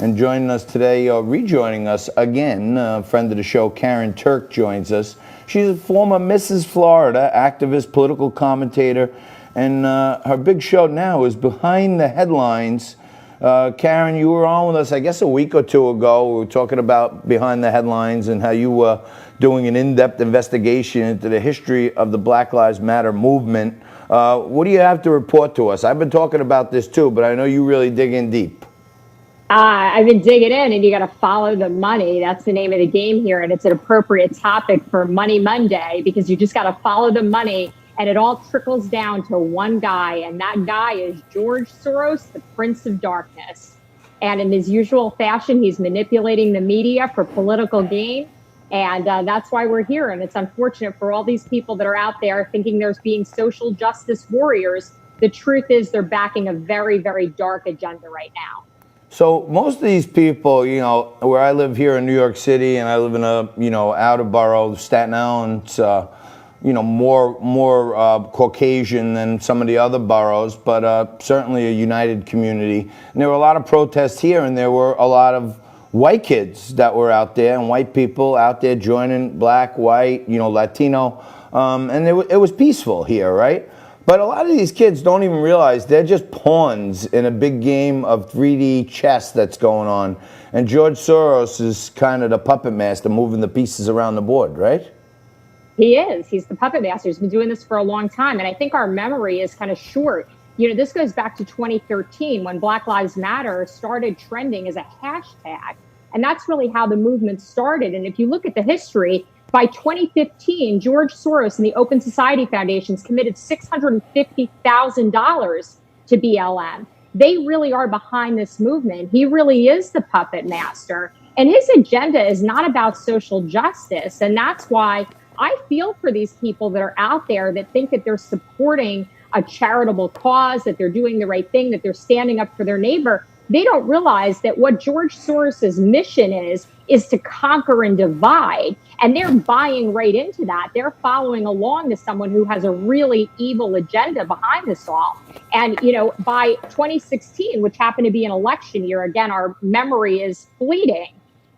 And joining us today, rejoining us again, a friend of the show, Karyn Turk, joins us. She's a former Mrs. Florida activist, political commentator, and her big show now is Behind the Headlines. Karyn, you were on with us, I guess, a week or two ago. We were talking about Behind the Headlines and how you were doing an in-depth investigation into the history of the Black Lives Matter movement. What do you have to report to us? I've been talking about this too, but I know you really dig in deep. I've been digging in, and you got to follow the money. That's the name of the game here, and it's an appropriate topic for Money Monday because you just got to follow the money, and it all trickles down to one guy, and that guy is George Soros, the Prince of Darkness. And in his usual fashion, he's manipulating the media for political gain, and that's why we're here. And it's unfortunate for all these people that are out there thinking there's being social justice warriors. The truth is they're backing a very, very dark agenda right now. So most of these people, you know, where I live here in New York City, and I live in a, outer borough, Staten Island, more Caucasian than some of the other boroughs, but certainly a united community. And there were a lot of protests here, and there were a lot of white kids that were out there, and white people out there joining black, white, Latino, and it was peaceful here, right? But a lot of these kids don't even realize they're just pawns in a big game of 3D chess that's going on. And George Soros is kind of the puppet master moving the pieces around the board, right? He is. He's the puppet master. He's been doing this for a long time. And I think our memory is kind of short. This goes back to 2013 when Black Lives Matter started trending as a hashtag. And that's really how the movement started. And if you look at the history, by 2015, George Soros and the Open Society Foundations committed $650,000 to BLM. They really are behind this movement. He really is the puppet master. And his agenda is not about social justice. And that's why I feel for these people that are out there that think that they're supporting a charitable cause, that they're doing the right thing, that they're standing up for their neighbor. They don't realize that what George Soros's mission is to conquer and divide. And they're buying right into that. They're following along to someone who has a really evil agenda behind this all. And, by 2016, which happened to be an election year, again, our memory is fleeting,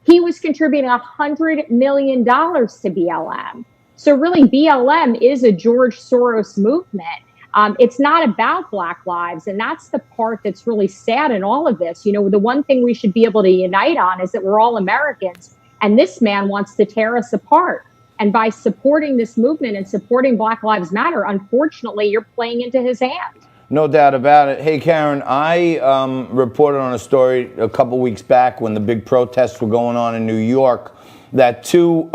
he was contributing $100 million to BLM. So really, BLM is a George Soros movement. It's not about Black lives. And that's the part that's really sad in all of this. The one thing we should be able to unite on is that we're all Americans. And this man wants to tear us apart. And by supporting this movement and supporting Black Lives Matter, unfortunately, you're playing into his hand. No doubt about it. Hey, Karyn, I reported on a story a couple weeks back when the big protests were going on in New York that two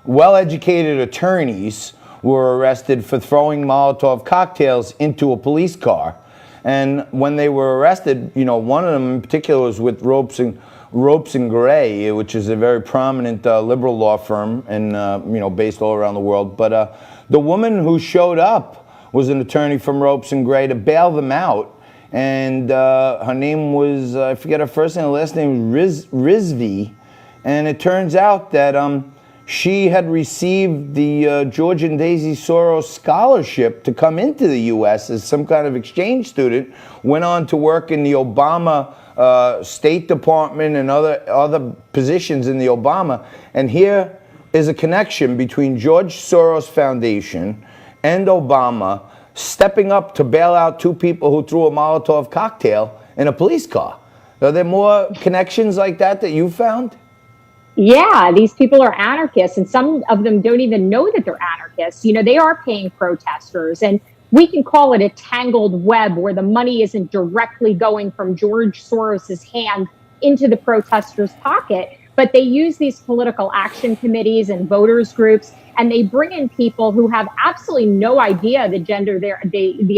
well-educated attorneys were arrested for throwing Molotov cocktails into a police car. And when they were arrested, one of them in particular was with Ropes and Gray, which is a very prominent liberal law firm and, based all around the world. But the woman who showed up was an attorney from Ropes and Gray to bail them out. And her name was, I forget her first name, her last name was Rizvi. And it turns out that she had received the George and Daisy Soros scholarship to come into the U.S. as some kind of exchange student, went on to work in the Obama State Department and other positions in the Obama. And here is a connection between George Soros Foundation and Obama stepping up to bail out two people who threw a Molotov cocktail in a police car. Are there more connections like that you found? Yeah, these people are anarchists, and some of them don't even know that they're anarchists. They are paying protesters, and we can call it a tangled web where the money isn't directly going from George Soros's hand into the protesters' pocket, but they use these political action committees and voters groups, and they bring in people who have absolutely no idea the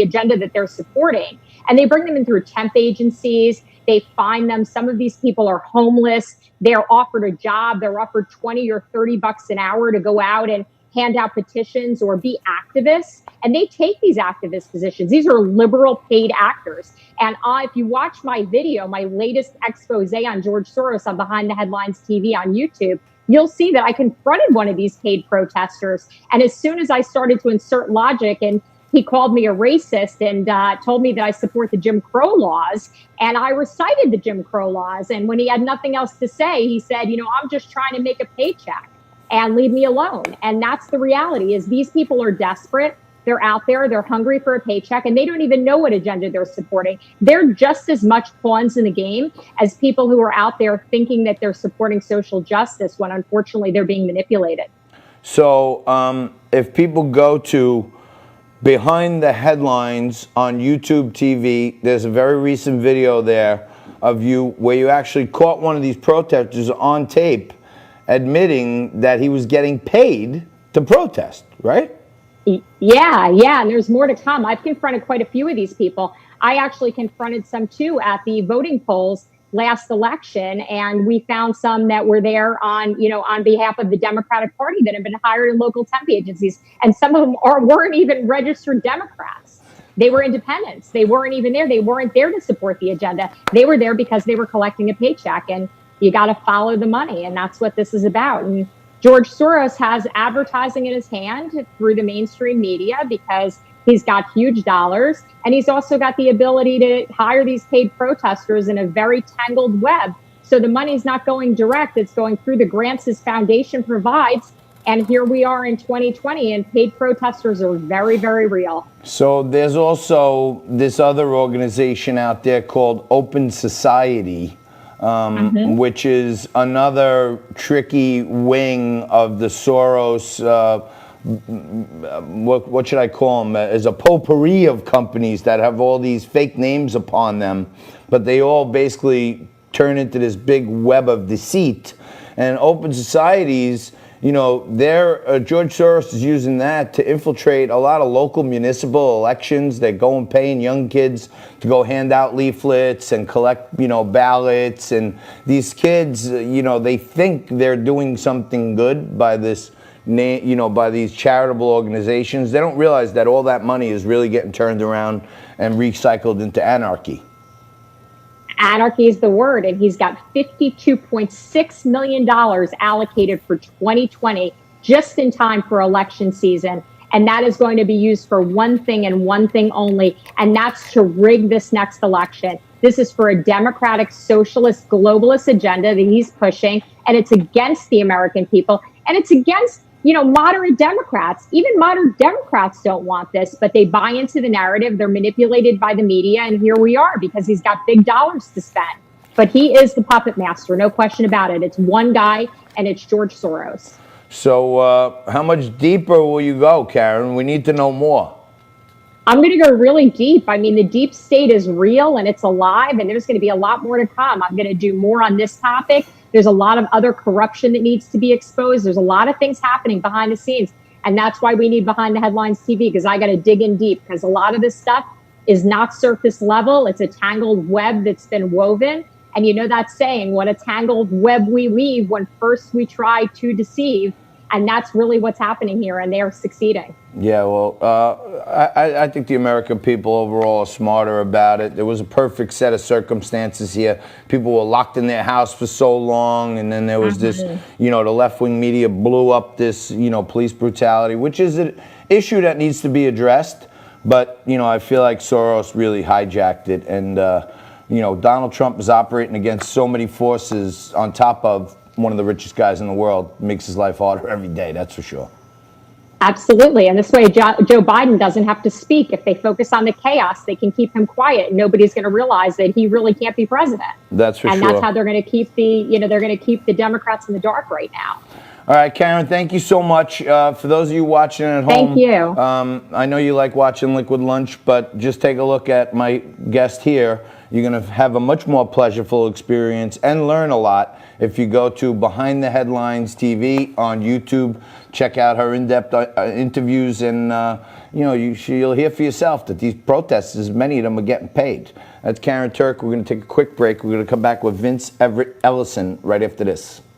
agenda that they're supporting, and they bring them in through temp agencies. They find them. Some of these people are homeless. They're offered a job. They're offered 20 or 30 bucks an hour to go out and hand out petitions or be activists. And they take these activist positions. These are liberal paid actors. And if you watch my video, my latest expose on George Soros on Behind the Headlines TV on YouTube, you'll see that I confronted one of these paid protesters. And as soon as I started to insert logic and he called me a racist and told me that I support the Jim Crow laws. And I recited the Jim Crow laws. And when he had nothing else to say, he said, I'm just trying to make a paycheck and leave me alone. And that's the reality, is these people are desperate. They're out there, they're hungry for a paycheck, and they don't even know what agenda they're supporting. They're just as much pawns in the game as people who are out there thinking that they're supporting social justice when unfortunately they're being manipulated. So if people go to Behind the Headlines on YouTube TV, there's a very recent video there of you where you actually caught one of these protesters on tape admitting that he was getting paid to protest, right? Yeah, and there's more to come. I've confronted quite a few of these people. I actually confronted some too at the voting polls last election, and we found some that were there on behalf of the Democratic Party that have been hired in local temp agencies, and some of them weren't even registered Democrats. They were independents. They weren't even there. They weren't there to support the agenda. They were there because they were collecting a paycheck, and you got to follow the money, and that's what this is about. And George Soros has advertising in his hand through the mainstream media because he's got huge dollars, and he's also got the ability to hire these paid protesters in a very tangled web. So the money's not going direct, it's going through the grants his foundation provides. And here we are in 2020, and paid protesters are very, very real. So there's also this other organization out there called Open Society, which is another tricky wing of the Soros, what should I call them, as a potpourri of companies that have all these fake names upon them, but they all basically turn into this big web of deceit. And open societies, George Soros is using that to infiltrate a lot of local municipal elections. They're going paying young kids to go hand out leaflets and collect, ballots. And these kids, they think they're doing something good by this, by these charitable organizations. They don't realize that all that money is really getting turned around and recycled into anarchy. Anarchy is the word, and he's got $52.6 million allocated for 2020, just in time for election season. And that is going to be used for one thing and one thing only, and that's to rig this next election. This is for a democratic, socialist, globalist agenda that he's pushing, and it's against the American people, and it's against moderate Democrats. Even moderate Democrats don't want this, but they buy into the narrative. They're manipulated by the media, and here we are because he's got big dollars to spend. But he is the puppet master, no question about it. It's one guy, and it's George Soros. So how much deeper will you go, Karyn? We need to know more. I'm going to go really deep. I mean, the deep state is real, and it's alive, and there's going to be a lot more to come. I'm going to do more on this topic. There's a lot of other corruption that needs to be exposed. There's a lot of things happening behind the scenes. And that's why we need Behind the Headlines TV, because I got to dig in deep, because a lot of this stuff is not surface level. It's a tangled web that's been woven. And you know that saying, what a tangled web we weave when first we try to deceive. And that's really what's happening here, and they are succeeding. Yeah, well, I think the American people overall are smarter about it. There was a perfect set of circumstances here. People were locked in their house for so long, and then there was this, the left-wing media blew up this, police brutality, which is an issue that needs to be addressed. But, I feel like Soros really hijacked it, and, Donald Trump is operating against so many forces on top of one of the richest guys in the world. Makes his life harder every day, that's for sure. Absolutely. And this way, Joe Biden doesn't have to speak. If they focus on the chaos, they can keep him quiet. Nobody's going to realize that he really can't be president. That's for sure. And that's how they're going to keep the Democrats in the dark right now. All right, Karyn, thank you so much. For those of you watching at home, thank you. I know you like watching Liquid Lunch, but just take a look at my guest here. You're going to have a much more pleasurable experience and learn a lot if you go to Behind the Headlines TV on YouTube. Check out her in-depth interviews, and you'll hear for yourself that these protesters, many of them are getting paid. That's Karyn Turk. We're going to take a quick break. We're going to come back with Vince Everett Ellison right after this.